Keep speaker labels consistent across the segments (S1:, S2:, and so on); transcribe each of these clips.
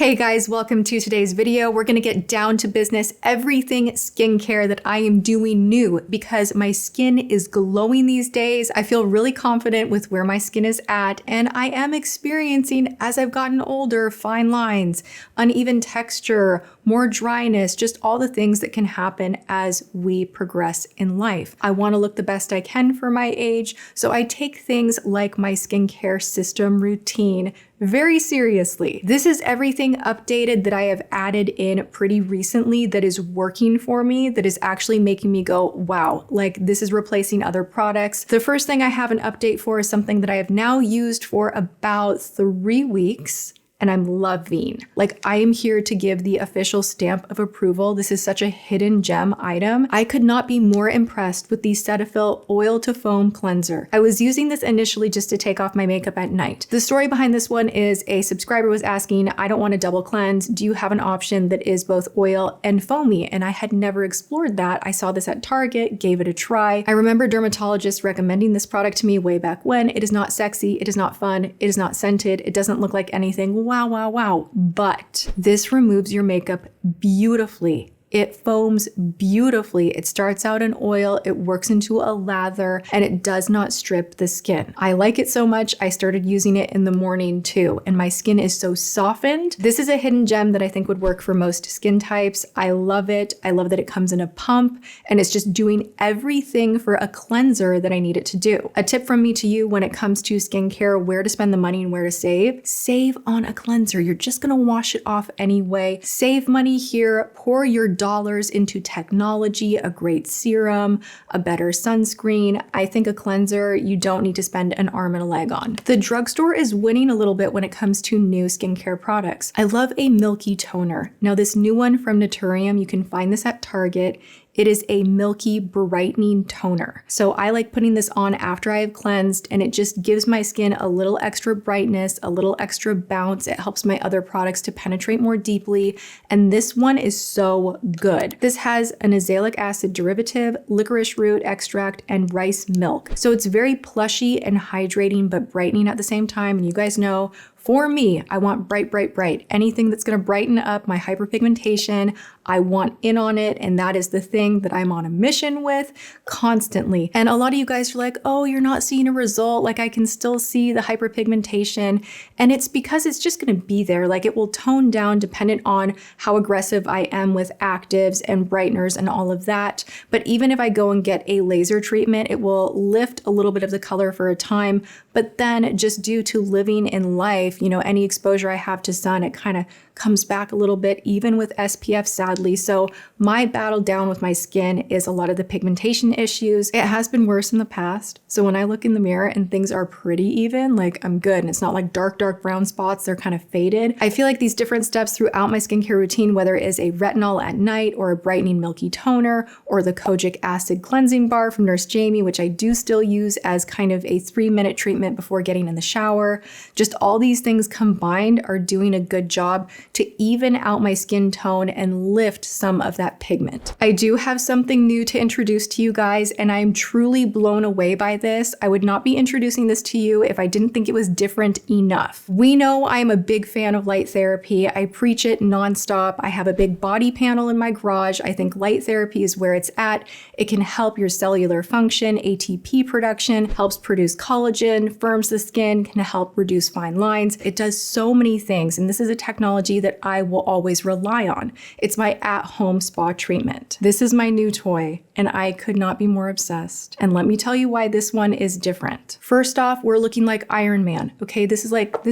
S1: Hey guys, welcome to today's video. We're gonna get down to business, everything skincare that I am doing new because my skin is glowing these days. I feel really confident with where my skin is at, and I am experiencing, as I've gotten older, fine lines, uneven texture, more dryness, just all the things that can happen as we progress in life. I wanna look the best I can for my age, so I take things like my skincare system routine very seriously. This is everything updated that I have added in pretty recently that is working for me, that is actually making me go, wow, like this is replacing other products. The first thing I have an update for is something that I have now used for about 3 weeks. And I'm loving. Like, I am here to give the official stamp of approval. This is such a hidden gem item. I could not be more impressed with the Cetaphil Oil to Foam Cleanser. I was using this initially just to take off my makeup at night. The story behind this one is a subscriber was asking, I don't want to double cleanse. Do you have an option that is both oil and foamy? And I had never explored that. I saw this at Target, gave it a try. I remember dermatologists recommending this product to me way back when. It is not sexy. It is not fun. It is not scented. It doesn't look like anything. Wow, wow, wow. But this removes your makeup beautifully. It foams beautifully. It starts out in oil, it works into a lather, and it does not strip the skin. I like it so much, I started using it in the morning too, and my skin is so softened. This is a hidden gem that I think would work for most skin types. I love it. I love that it comes in a pump, and it's just doing everything for a cleanser that I need it to do. A tip from me to you when it comes to skincare, where to spend the money and where to save. Save on a cleanser. You're just gonna wash it off anyway. Save money here, pour your dollars into technology, a great serum, a better sunscreen. I think a cleanser you don't need to spend an arm and a leg on. The drugstore is winning a little bit when it comes to new skincare products. I love a Milky toner. Now this new one from Naturium, you can find this at Target. It is a Milky brightening toner. So I like putting this on after I have cleansed, and it just gives my skin a little extra brightness, a little extra bounce. It helps my other products to penetrate more deeply. And this one is so good. This has an azelaic acid derivative, licorice root extract, and rice milk. So it's very plushy and hydrating, but brightening at the same time. And you guys know, for me, I want bright, bright, bright. Anything that's gonna brighten up my hyperpigmentation, I want in on it, and that is the thing that I'm on a mission with constantly. And a lot of you guys are like, oh, you're not seeing a result, like I can still see the hyperpigmentation, and it's because it's just gonna be there. Like it will tone down dependent on how aggressive I am with actives and brighteners and all of that. But even if I go and get a laser treatment, it will lift a little bit of the color for a time, but then just due to living in life, you know, any exposure I have to sun, it kind of comes back a little bit, even with SPF, sadly. So my battle down with my skin is a lot of the pigmentation issues. It has been worse in the past. So when I look in the mirror and things are pretty even, like I'm good, and it's not like dark, dark brown spots, they're kind of faded. I feel like these different steps throughout my skincare routine, whether it is a retinol at night or a brightening Milky toner or the Kojic acid cleansing bar from Nurse Jamie, which I do still use as kind of a 3-minute treatment before getting in the shower. Just all these things combined are doing a good job to even out my skin tone and lift some of that pigment. I do have something new to introduce to you guys, and I'm truly blown away by this. I would not be introducing this to you if I didn't think it was different enough. We know I'm a big fan of light therapy. I preach it nonstop. I have a big body panel in my garage. I think light therapy is where it's at. It can help your cellular function, ATP production, helps produce collagen, firms the skin, can help reduce fine lines. It does so many things, and this is a technology that I will always rely on. It's my at-home spa treatment. This is my new toy, and I could not be more obsessed. And let me tell you why this one is different. First off, we're looking like Iron Man. Okay, this is like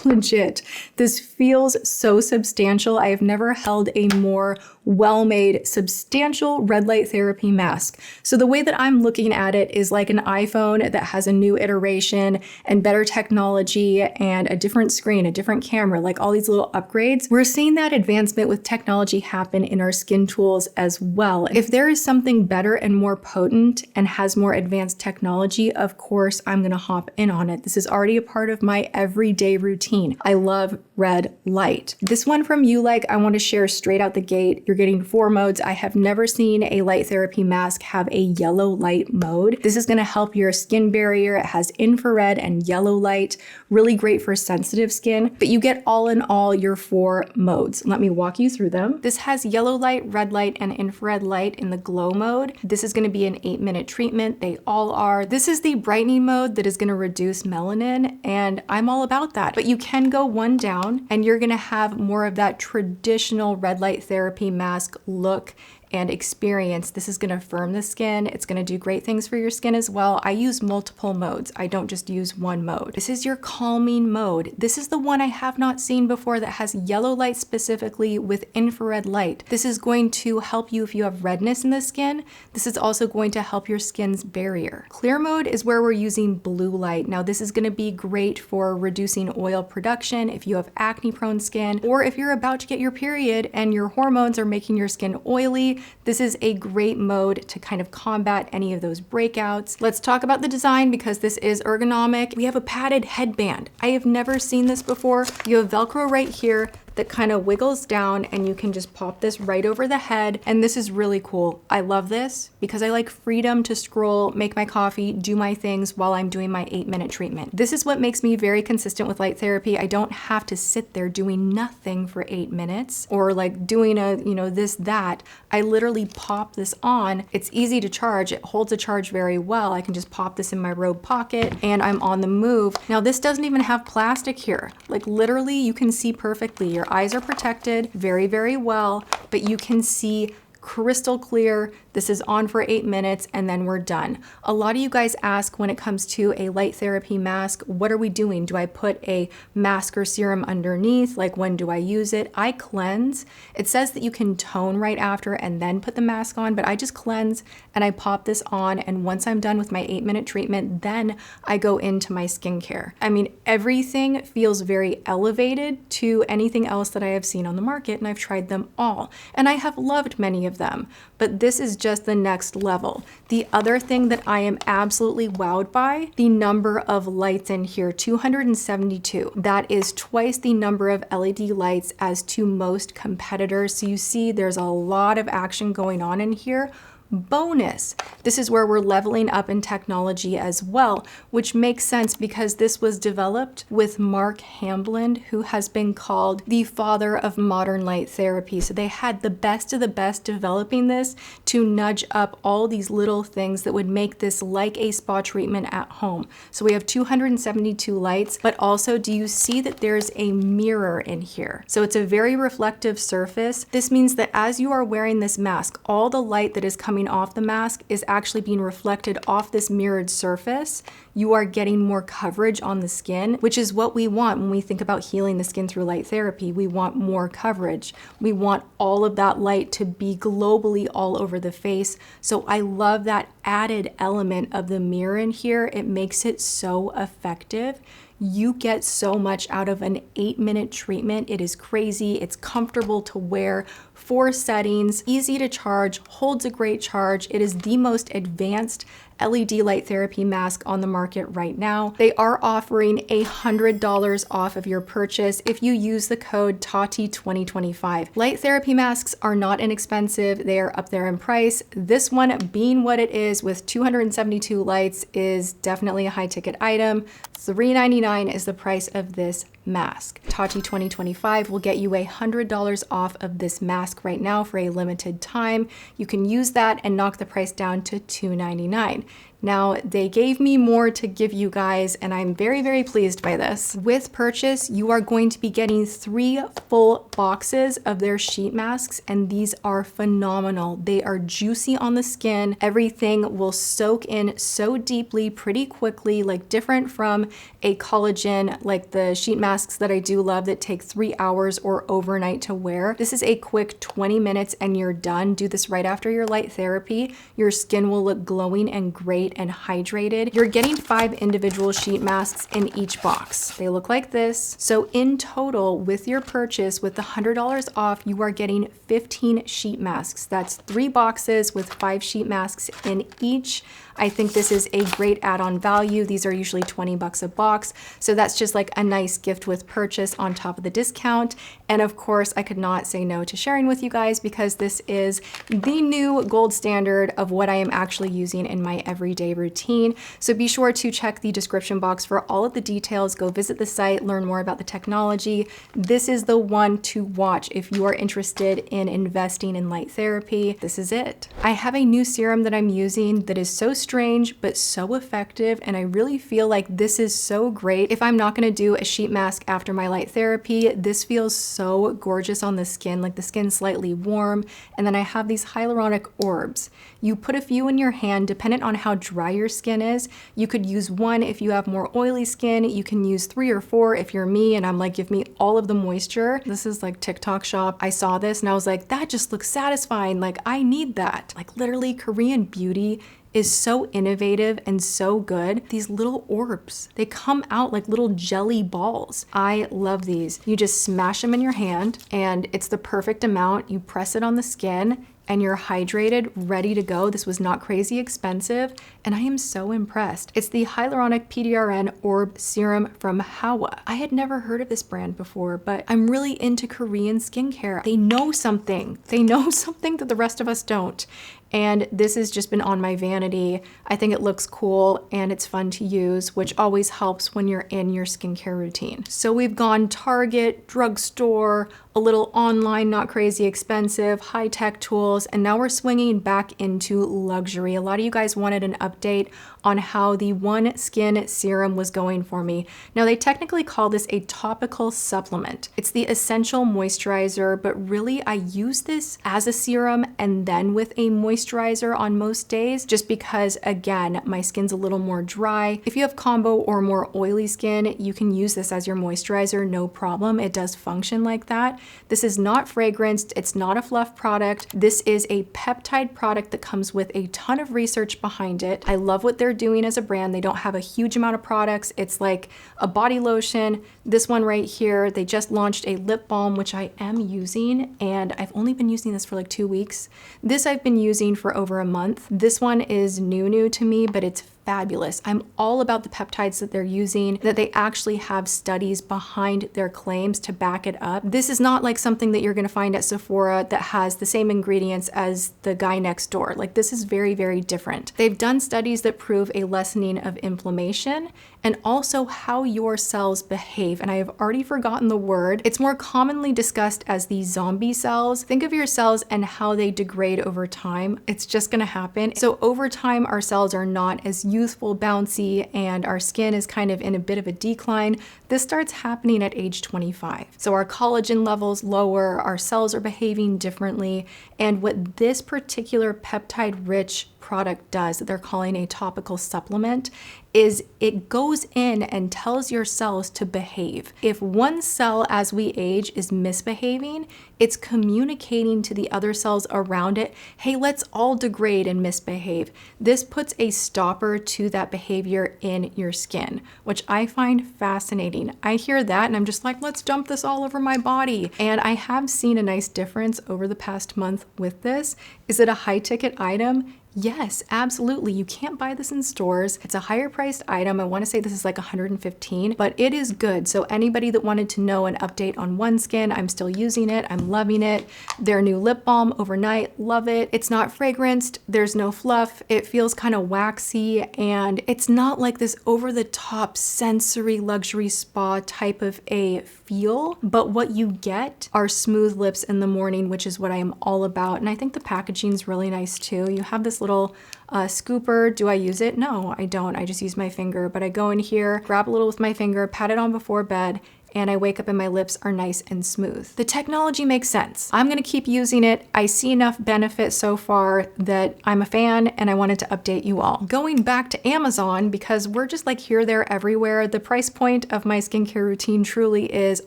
S1: legit. This feels so substantial. I have never held a more well-made, substantial red light therapy mask. So the way that I'm looking at it is like an iPhone that has a new iteration and better technology and a different screen, a different camera, like all these little upgrades. We're seeing that advancement with technology happen in our skin tools as well. If there is something better and more potent and has more advanced technology, of course, I'm gonna hop in on it. This is already a part of my everyday routine. I love red light. This one from Ulike, I want to share straight out the gate. You're getting 4 modes. I have never seen a light therapy mask have a yellow light mode. This is going to help your skin barrier. It has infrared infrared and yellow light, really great for sensitive skin, but you get all in all your 4 modes. Let me walk you through them. This has yellow light, red light, and infrared light in the glow mode. This is gonna be an 8-minute treatment. They all are. This is the brightening mode that is gonna reduce melanin, and I'm all about that. But you can go one down and you're gonna have more of that traditional red light therapy mask look and experience. This is gonna firm the skin. It's gonna do great things for your skin as well. I use multiple modes. I don't just use one mode. This is your calming mode. This is the one I have not seen before that has yellow light specifically with infrared light. This is going to help you if you have redness in the skin. This is also going to help your skin's barrier. Clear mode is where we're using blue light. Now this is gonna be great for reducing oil production if you have acne prone skin, or if you're about to get your period and your hormones are making your skin oily. This is a great mode to kind of combat any of those breakouts. Let's talk about the design because this is ergonomic. We have a padded headband. I have never seen this before. You have Velcro right here that kind of wiggles down and you can just pop this right over the head. And this is really cool. I love this because I like freedom to scroll, make my coffee, do my things while I'm doing my 8-minute treatment. This is what makes me very consistent with light therapy. I don't have to sit there doing nothing for 8 minutes or like doing a, this, that. I literally pop this on. It's easy to charge. It holds a charge very well. I can just pop this in my robe pocket and I'm on the move. Now this doesn't even have plastic here. Like literally you can see perfectly. Your eyes are protected very, very well, but you can see crystal clear. This is on for 8 minutes and then we're done. A lot of you guys ask when it comes to a light therapy mask, what are we doing? Do I put a mask or serum underneath? Like when do I use it? I cleanse. It says that you can tone right after and then put the mask on, but I just cleanse and I pop this on. And once I'm done with my 8-minute treatment, then I go into my skincare. I mean, everything feels very elevated to anything else that I have seen on the market, and I've tried them all. And I have loved many of them, but this is just the next level. The other thing that I am absolutely wowed by, the number of lights in here, 272. That is twice the number of LED lights as to most competitors. So you see there's a lot of action going on in here. Bonus, this is where we're leveling up in technology as well, which makes sense because this was developed with Mark Hamblin, who has been called the father of modern light therapy. So they had the best of the best developing this to nudge up all these little things that would make this like a spa treatment at home. So we have 272 lights, but also do you see that there's a mirror in here? So it's a very reflective surface. This means that as you are wearing this mask, all the light that is coming off the mask is actually being reflected off this mirrored surface. You are getting more coverage on the skin, which is what we want when we think about healing the skin through light therapy. We want more coverage. We want all of that light to be globally all over the face. So I love that added element of the mirror in here. It makes it so effective. You get so much out of an 8-minute treatment. It is crazy. It's comfortable to wear, 4 settings, easy to charge, holds a great charge. It is the most advanced LED light therapy mask on the market right now. They are offering $100 off of your purchase if you use the code Tati 2025. Light therapy masks are not inexpensive. They are up there in price. This one, being what it is with 272 lights, is definitely a high ticket item. $3.99 is the price of this mask. Tati 2025 will get you $100 off of this mask right now for a limited time. You can use that and knock the price down to $2.99. Now, they gave me more to give you guys, and I'm very, very pleased by this. With purchase, you are going to be getting 3 full boxes of their sheet masks, and these are phenomenal. They are juicy on the skin. Everything will soak in so deeply, pretty quickly, like different from a collagen, like the sheet masks that I do love that take 3 hours or overnight to wear. This is a quick 20 minutes and you're done. Do this right after your light therapy. Your skin will look glowing and great and hydrated. You're getting 5 individual sheet masks in each box. They look like this. So in total, with your purchase, with the $100 off, you are getting 15 sheet masks. That's 3 boxes with 5 sheet masks in each. I think this is a great add-on value. These are usually 20 bucks a box. So that's just like a nice gift with purchase on top of the discount. And of course, I could not say no to sharing with you guys because this is the new gold standard of what I am actually using in my everyday everyday routine. So be sure to check the description box for all of the details. Go visit the site, learn more about the technology. This is the one to watch if you are interested in investing in light therapy. This is it. I have a new serum that I'm using that is so strange but so effective, and I really feel like this is so great. If I'm not going to do a sheet mask after my light therapy, this feels so gorgeous on the skin, like the skin's slightly warm. And then I have these hyaluronic orbs. You put a few in your hand, dependent on how dry your skin is. You could use one if you have more oily skin. You can use 3 or 4 if you're me, and I'm like, give me all of the moisture. This is like TikTok shop. I saw this and I was like, that just looks satisfying. Like, I need that. Like, literally, Korean beauty is so innovative and so good. These little orbs, they come out like little jelly balls. I love these. You just smash them in your hand and it's the perfect amount. You press it on the skin and you're hydrated, ready to go. This was not crazy expensive, and I am so impressed. It's the Hyaluronic PDRN Orb Serum from Haua. I had never heard of this brand before, but I'm really into Korean skincare. They know something. They know something that the rest of us don't. And this has just been on my vanity. I think it looks cool and it's fun to use, which always helps when you're in your skincare routine. So we've gone Target, drugstore, a little online, not crazy expensive, high-tech tools, and now we're swinging back into luxury. A lot of you guys wanted an update on how the One Skin Serum was going for me. Now, they technically call this a topical supplement. It's the essential moisturizer, but really I use this as a serum and then with a moisturizer on most days, just because, again, my skin's a little more dry. If you have combo or more oily skin, you can use this as your moisturizer, no problem. It does function like that. This is not fragranced. It's not a fluff product. This is a peptide product that comes with a ton of research behind it. I love what they're doing as a brand. They don't have a huge amount of products. It's like a body lotion. This one right here, they just launched a lip balm, which I am using, and I've only been using this for like 2 weeks. This I've been using for over a month. This one is new to me, but it's fabulous. I'm all about the peptides that they're using, that they actually have studies behind their claims to back it up. This is not like something that you're going to find at Sephora that has the same ingredients as the guy next door. Like, this is very, very different. They've done studies that prove a lessening of inflammation and also how your cells behave. And I have already forgotten the word. It's more commonly discussed as the zombie cells. Think of your cells and how they degrade over time. It's just going to happen. So over time, our cells are not as youthful, bouncy, and our skin is kind of in a bit of a decline. This starts happening at age 25. So our collagen levels lower, our cells are behaving differently. And what this particular peptide-rich product does, that they're calling a topical supplement, is it goes in and tells your cells to behave. If one cell as we age is misbehaving, it's communicating to the other cells around it, hey, let's all degrade and misbehave. This puts a stopper to that behavior in your skin, which I find fascinating. I hear that and I'm just like, let's dump this all over my body. And I have seen a nice difference over the past month with this. Is it a high ticket item? Yes, absolutely. You can't buy this in stores. It's a higher priced item. I want to say this is like $115, but it is good. So anybody that wanted to know an update on One Skin, I'm still using it. I'm loving it. Their new lip balm overnight, love it. It's not fragranced. There's no fluff. It feels kind of waxy, and it's not like this over the top sensory luxury spa type of a feel, but what you get are smooth lips in the morning, which is what I am all about. And I think the packaging is really nice too. You have this little scooper. Do I use it? No, I don't. I just use my finger, but I go in here, grab a little with my finger, pat it on before bed, and I wake up and my lips are nice and smooth. The technology makes sense. I'm gonna keep using it. I see enough benefit so far that I'm a fan, and I wanted to update you all. Going back to Amazon, because we're just like here, there, everywhere. The price point of my skincare routine truly is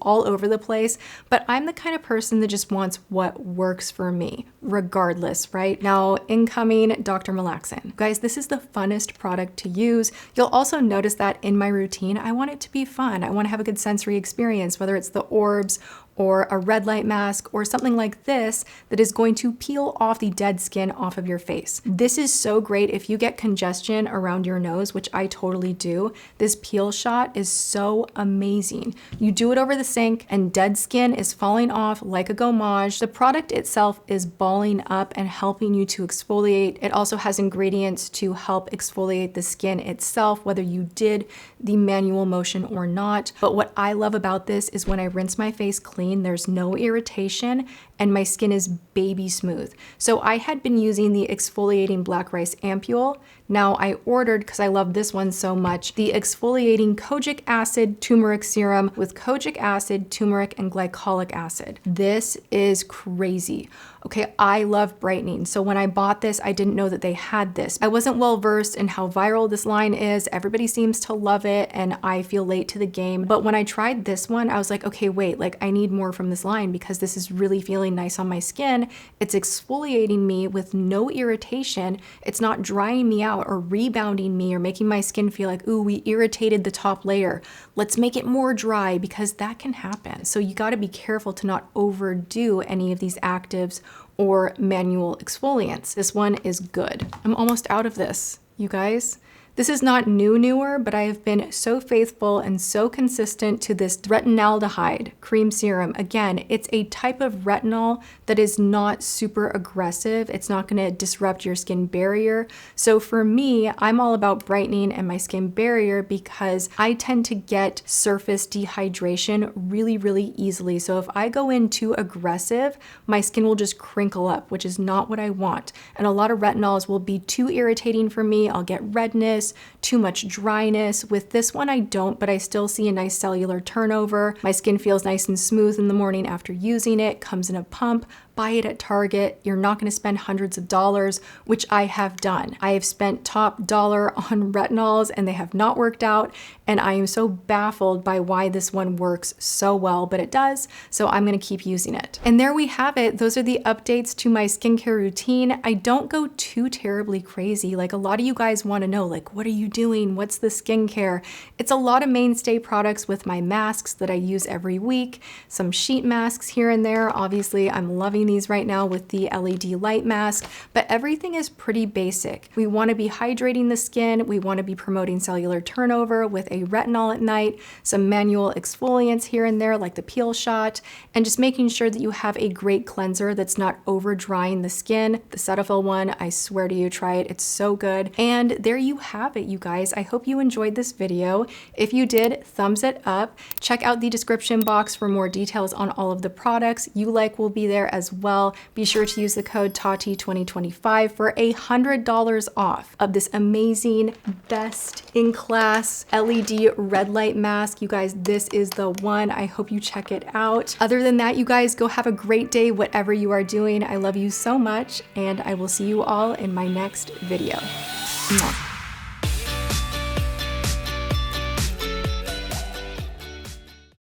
S1: all over the place, but I'm the kind of person that just wants what works for me, regardless, right? Now, incoming Dr. Melaxin. Guys, this is the funnest product to use. You'll also notice that in my routine, I want it to be fun. I want to have a good sensory experience, whether it's the orbs or a red light mask or something like this that is going to peel off the dead skin off of your face. This is so great if you get congestion around your nose, which I totally do. This peel shot is so amazing. You do it over the sink and dead skin is falling off like a gommage. The product itself is balling up and helping you to exfoliate. It also has ingredients to help exfoliate the skin itself, whether you did the manual motion or not. But what I love about this is when I rinse my face clean, there's no irritation and my skin is baby smooth. So I had been using the exfoliating black rice ampoule. Now I ordered, because I love this one so much, the exfoliating Kojic acid turmeric serum with kojic acid, turmeric, and glycolic acid. This is crazy. Okay, I love brightening. So when I bought this, I didn't know that they had this. I wasn't well versed in how viral this line is. Everybody seems to love it and I feel late to the game. But when I tried this one, I was like, okay, wait, like I need more from this line because this is really feeling nice on my skin. It's exfoliating me with no irritation. It's not drying me out or rebounding me or making my skin feel like, ooh, we irritated the top layer. Let's make it more dry, because that can happen. So you got to be careful to not overdo any of these actives or manual exfoliants. This one is good. I'm almost out of this, you guys. This is not newer, but I have been so faithful and so consistent to this Retinaldehyde cream serum. Again, it's a type of retinol that is not super aggressive. It's not gonna disrupt your skin barrier. So for me, I'm all about brightening and my skin barrier because I tend to get surface dehydration really easily. So if I go in too aggressive, my skin will just crinkle up, which is not what I want. And a lot of retinols will be too irritating for me. I'll get redness, too much dryness. With this one, I don't, but I still see a nice cellular turnover. My skin feels nice and smooth in the morning after using it, comes in a pump. Buy it at Target. You're not going to spend hundreds of dollars, which I have done. I have spent top dollar on retinols and they have not worked out. And I am so baffled by why this one works so well, but it does. So I'm going to keep using it. And there we have it. Those are the updates to my skincare routine. I don't go too terribly crazy. Like a lot of you guys want to know, like, what are you doing? What's the skincare? It's a lot of mainstay products with my masks that I use every week, some sheet masks here and there. Obviously, I'm loving these right now with the LED light mask, but everything is pretty basic. We want to be hydrating the skin. We want to be promoting cellular turnover with a retinol at night, some manual exfoliants here and there like the peel shot, and just making sure that you have a great cleanser that's not over drying the skin. The Cetaphil one, I swear to you, try it. It's so good. And there you have it, you guys. I hope you enjoyed this video. If you did, thumbs it up. Check out the description box for more details on all of the products. Ulike will be there as well. Be sure to use the code Tati 2025 for $100 off of this amazing, best in class LED red light mask. You guys, this is the one. I hope you check it out. Other than that, you guys, go have a great day, whatever you are doing. I love you so much, and I will see you all in my next video. Mwah.